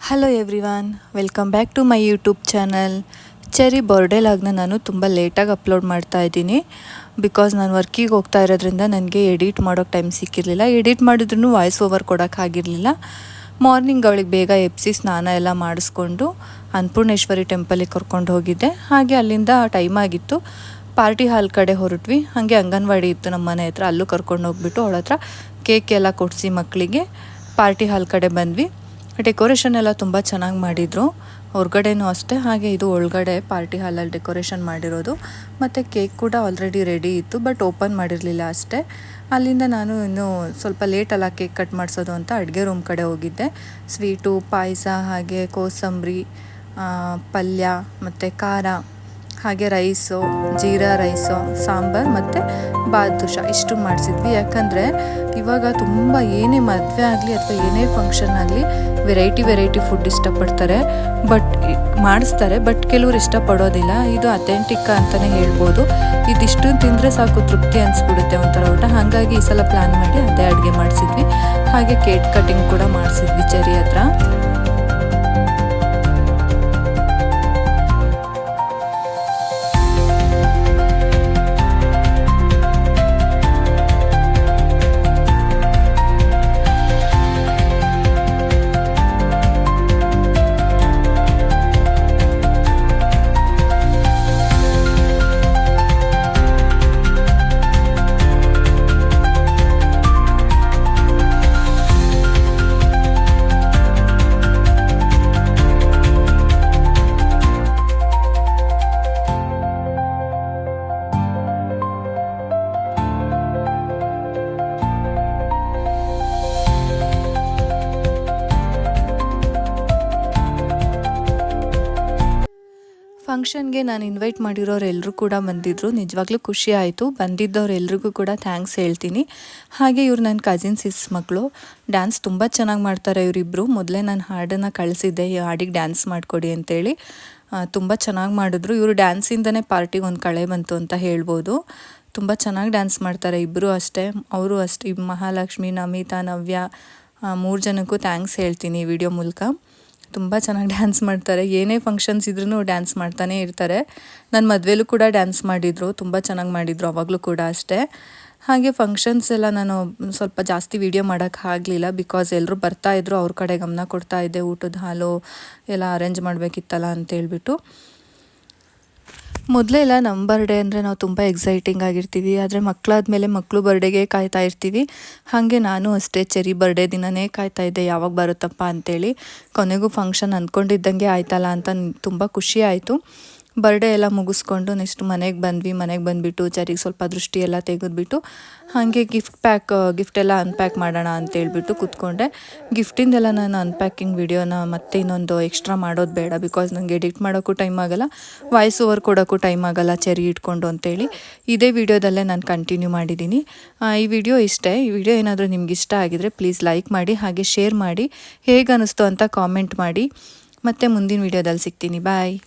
Hello everyone, welcome back to my YouTube channel. Cherry birthday ಲಾಗ್ನ ನಾನು ತುಂಬ ಲೇಟಾಗಿ ಅಪ್ಲೋಡ್ ಮಾಡ್ತಾ ಇದ್ದೀನಿ. ಬಿಕಾಸ್ ನಾನು ವರ್ಕಿಗೆ ಹೋಗ್ತಾ ಇರೋದ್ರಿಂದ ನನಗೆ ಎಡಿಟ್ ಮಾಡೋಕ್ಕೆ ಟೈಮ್ ಸಿಕ್ಕಿರಲಿಲ್ಲ. ಎಡಿಟ್ ಮಾಡಿದ್ರೂ ವಾಯ್ಸ್ ಓವರ್ ಕೊಡೋಕ್ಕಾಗಿರಲಿಲ್ಲ. ಮಾರ್ನಿಂಗ್ ಅವಳಿಗೆ ಬೇಗ ಎಬ್ಬಿಸಿ ಸ್ನಾನ ಎಲ್ಲ ಮಾಡಿಸ್ಕೊಂಡು ಅನ್ನಪೂರ್ಣೇಶ್ವರಿ ಟೆಂಪಲಿಗೆ ಕರ್ಕೊಂಡು ಹೋಗಿದ್ದೆ. ಹಾಗೆ ಅಲ್ಲಿಂದ ಟೈಮ್ ಆಗಿತ್ತು, ಪಾರ್ಟಿ ಹಾಲ್ ಕಡೆ ಹೊರಟ್ವಿ. ಹಾಗೆ ಅಂಗನವಾಡಿ ಇತ್ತು ನಮ್ಮ ಮನೆ ಹತ್ರ, ಅಲ್ಲೂ ಕರ್ಕೊಂಡು ಹೋಗ್ಬಿಟ್ಟು ಅವಳ ಹತ್ರ ಕೇಕ್ ಎಲ್ಲ ಕೊಡಿಸಿ ಮಕ್ಕಳಿಗೆ ಪಾರ್ಟಿ ಹಾಲ್ ಕಡೆ ಬಂದ್ವಿ. ಡೆಕೋರೇಷನ್ ಎಲ್ಲ ತುಂಬ ಚೆನ್ನಾಗಿ ಮಾಡಿದರು, ಹೊರಗಡೆನೂ ಅಷ್ಟೇ. ಹಾಗೆ ಇದು ಒಳಗಡೆ ಪಾರ್ಟಿ ಹಾಲಲ್ಲಿ ಡೆಕೋರೇಷನ್ ಮಾಡಿರೋದು. ಮತ್ತು ಕೇಕ್ ಕೂಡ ಆಲ್ರೆಡಿ ರೆಡಿ ಇತ್ತು, ಬಟ್ ಓಪನ್ ಮಾಡಿರಲಿಲ್ಲ ಅಷ್ಟೇ. ಅಲ್ಲಿಂದ ನಾನು ಇನ್ನೂ ಸ್ವಲ್ಪ ಲೇಟಲ್ಲ ಕೇಕ್ ಕಟ್ ಮಾಡಿಸೋದು ಅಂತ ಅಡುಗೆ ರೂಮ್ ಕಡೆ ಹೋಗಿದ್ದೆ. ಸ್ವೀಟು, ಪಾಯಸ, ಹಾಗೆ ಕೋಸಂಬರಿ, ಪಲ್ಯ ಮತ್ತು ಖಾರ, ಹಾಗೆ ರೈಸು, ಜೀರಾ ರೈಸು, ಸಾಂಬಾರು ಮತ್ತು ಬಾದುಷ ಇಷ್ಟು ಮಾಡಿಸಿದ್ವಿ. ಯಾಕಂದರೆ ಇವಾಗ ತುಂಬ ಏನೇ ಮದುವೆ ಆಗಲಿ ಅಥವಾ ಏನೇ ಫಂಕ್ಷನ್ ಆಗಲಿ ವೆರೈಟಿ ಫುಡ್ ಇಷ್ಟಪಡ್ತಾರೆ, ಮಾಡಿಸ್ತಾರೆ. ಬಟ್ ಕೆಲವ್ರು ಇಷ್ಟಪಡೋದಿಲ್ಲ. ಇದು ಅಥೆಂಟಿಕ್ ಅಂತಲೇ ಹೇಳ್ಬೋದು. ಇದಿಷ್ಟು ತಿಂದರೆ ಸಾಕು, ತೃಪ್ತಿ ಅನಿಸ್ಬಿಡುತ್ತೆ ಒಂಥರ ಊಟ. ಹಾಗಾಗಿ ಈ ಸಲ ಪ್ಲ್ಯಾನ್ ಮಾಡಿ ಅದೇ ಅಡುಗೆ ಮಾಡಿಸಿದ್ವಿ. ಹಾಗೆ ಕೇಕ್ ಕಟಿಂಗ್ ಕೂಡ ಮಾಡಿಸಿದ್ವಿ ಚೆರಿ ಹತ್ರ. ಫಂಕ್ಷನ್ಗೆ ನಾನು ಇನ್ವೈಟ್ ಮಾಡಿರೋರು ಎಲ್ಲರೂ ಕೂಡ ಬಂದಿದ್ದರು. ನಿಜವಾಗ್ಲೂ ಖುಷಿ ಆಯಿತು. ಬಂದಿದ್ದವ್ರೆಲ್ರಿಗೂ ಕೂಡ ಥ್ಯಾಂಕ್ಸ್ ಹೇಳ್ತೀನಿ. ಹಾಗೆ ಇವ್ರು ನನ್ನ ಕಸಿನ್ಸ್ ಮಕ್ಕಳು, ಡ್ಯಾನ್ಸ್ ತುಂಬ ಚೆನ್ನಾಗಿ ಮಾಡ್ತಾರೆ ಇವರಿಬ್ಬರು. ಮೊದಲೇ ನಾನು ಹಾಡನ್ನು ಕಳಿಸಿದ್ದೆ, ಈ ಹಾಡಿಗೆ ಡ್ಯಾನ್ಸ್ ಮಾಡಿಕೊಡಿ ಅಂತೇಳಿ. ತುಂಬ ಚೆನ್ನಾಗಿ ಮಾಡಿದ್ರು. ಇವರು ಡ್ಯಾನ್ಸಿಂದನೇ ಪಾರ್ಟಿಗೆ ಒಂದು ಕಳೆ ಬಂತು ಅಂತ ಹೇಳ್ಬೋದು. ತುಂಬ ಚೆನ್ನಾಗಿ ಡ್ಯಾನ್ಸ್ ಮಾಡ್ತಾರೆ ಇಬ್ಬರು ಅಷ್ಟೇ. ಅವರು ಅಷ್ಟೇ, ಮಹಾಲಕ್ಷ್ಮಿ, ನಮಿತಾ, ನವ್ಯ 3 ಜನಕ್ಕೂ ಥ್ಯಾಂಕ್ಸ್ ಹೇಳ್ತೀನಿ ಈ ವಿಡಿಯೋ ಮೂಲಕ. ತುಂಬ ಚೆನ್ನಾಗಿ ಡ್ಯಾನ್ಸ್ ಮಾಡ್ತಾರೆ. ಏನೇ ಫಂಕ್ಷನ್ಸ್ ಇದ್ರೂ ಡ್ಯಾನ್ಸ್ ಮಾಡ್ತಾನೆ ಇರ್ತಾರೆ. ನನ್ನ ಮದುವೆಲೂ ಕೂಡ ಡ್ಯಾನ್ಸ್ ಮಾಡಿದರು, ತುಂಬ ಚೆನ್ನಾಗಿ ಮಾಡಿದರು ಅವಾಗಲೂ ಕೂಡ ಅಷ್ಟೇ. ಹಾಗೆ ಫಂಕ್ಷನ್ಸ್ ಎಲ್ಲ ನಾನು ಸ್ವಲ್ಪ ಜಾಸ್ತಿ ವೀಡಿಯೋ ಮಾಡೋಕ್ಕಾಗಲಿಲ್ಲ, ಬಿಕಾಸ್ ಎಲ್ಲರೂ ಬರ್ತಾಯಿದ್ರು, ಅವ್ರ ಕಡೆ ಗಮನ ಕೊಡ್ತಾ ಇದ್ದೆ. ಊಟದ ಹಾಲು ಎಲ್ಲ ಅರೇಂಜ್ ಮಾಡಬೇಕಿತ್ತಲ್ಲ ಅಂತೇಳ್ಬಿಟ್ಟು. ಮೊದಲೆಲ್ಲ ನಮ್ಮ ಬರ್ಡೇ ಅಂದರೆ ನಾವು ತುಂಬ ಎಕ್ಸೈಟಿಂಗ್ ಆಗಿರ್ತೀವಿ. ಆದರೆ ಮಕ್ಕಳಾದ್ಮೇಲೆ ಮಕ್ಕಳು ಬರ್ಡೇಗೆ ಕಾಯ್ತಾ ಇರ್ತೀವಿ. ಹಾಗೆ ನಾನು ಅಷ್ಟೇ ಚೆರಿ ಬರ್ಡೇ ದಿನವೇ ಕಾಯ್ತಾ ಇದ್ದೆ, ಯಾವಾಗ ಬರುತ್ತಪ್ಪ ಅಂತೇಳಿ. ಕೊನೆಗೂ ಫಂಕ್ಷನ್ ಅಂದ್ಕೊಂಡಿದ್ದಂಗೆ ಆಯ್ತಲ್ಲ ಅಂತ ತುಂಬ ಖುಷಿ ಆಯಿತು. ಬರ್ಡೇ ಎಲ್ಲ ಮುಗಿಸ್ಕೊಂಡು ನೆಕ್ಸ್ಟ್ ಮನೆಗೆ ಬಂದ್ವಿ. ಮನೆಗೆ ಬಂದುಬಿಟ್ಟು ಚೆರಿಗೆ ಸ್ವಲ್ಪ ದೃಷ್ಟಿ ಎಲ್ಲ ತೆಗೆದ್ಬಿಟ್ಟು ಹಾಗೆ ಗಿಫ್ಟ್ ಎಲ್ಲ ಅನ್ಪ್ಯಾಕ್ ಮಾಡೋಣ ಅಂತೇಳ್ಬಿಟ್ಟು ಕೂತ್ಕೊಂಡೆ. ಗಿಫ್ಟಿಂದೆಲ್ಲ ನಾನು ಅನ್ಪ್ಯಾಕಿಂಗ್ ವಿಡಿಯೋನ ಮತ್ತೆ ಇನ್ನೊಂದು ಎಕ್ಸ್ಟ್ರಾ ಮಾಡೋದು ಬೇಡ, ಬಿಕಾಸ್ ನನಗೆ ಎಡಿಟ್ ಮಾಡೋಕ್ಕೂ ಟೈಮ್ ಆಗೋಲ್ಲ, ವಾಯ್ಸ್ ಓವರ್ ಕೊಡೋಕ್ಕೂ ಟೈಮ್ ಆಗೋಲ್ಲ ಚೆರಿ ಇಟ್ಕೊಂಡು ಅಂತೇಳಿ ಇದೇ ವಿಡಿಯೋದಲ್ಲೇ ನಾನು ಕಂಟಿನ್ಯೂ ಮಾಡಿದ್ದೀನಿ. ಈ ವಿಡಿಯೋ ಇಷ್ಟೇ. ಈ ವಿಡಿಯೋ ಏನಾದರೂ ನಿಮ್ಗೆ ಇಷ್ಟ ಆಗಿದರೆ ಪ್ಲೀಸ್ ಲೈಕ್ ಮಾಡಿ, ಹಾಗೆ ಶೇರ್ ಮಾಡಿ. ಹೇಗೆ ಅನ್ನಿಸ್ತು ಅಂತ ಕಾಮೆಂಟ್ ಮಾಡಿ. ಮತ್ತೆ ಮುಂದಿನ ವಿಡಿಯೋದಲ್ಲಿ ಸಿಗ್ತೀನಿ. ಬಾಯ್.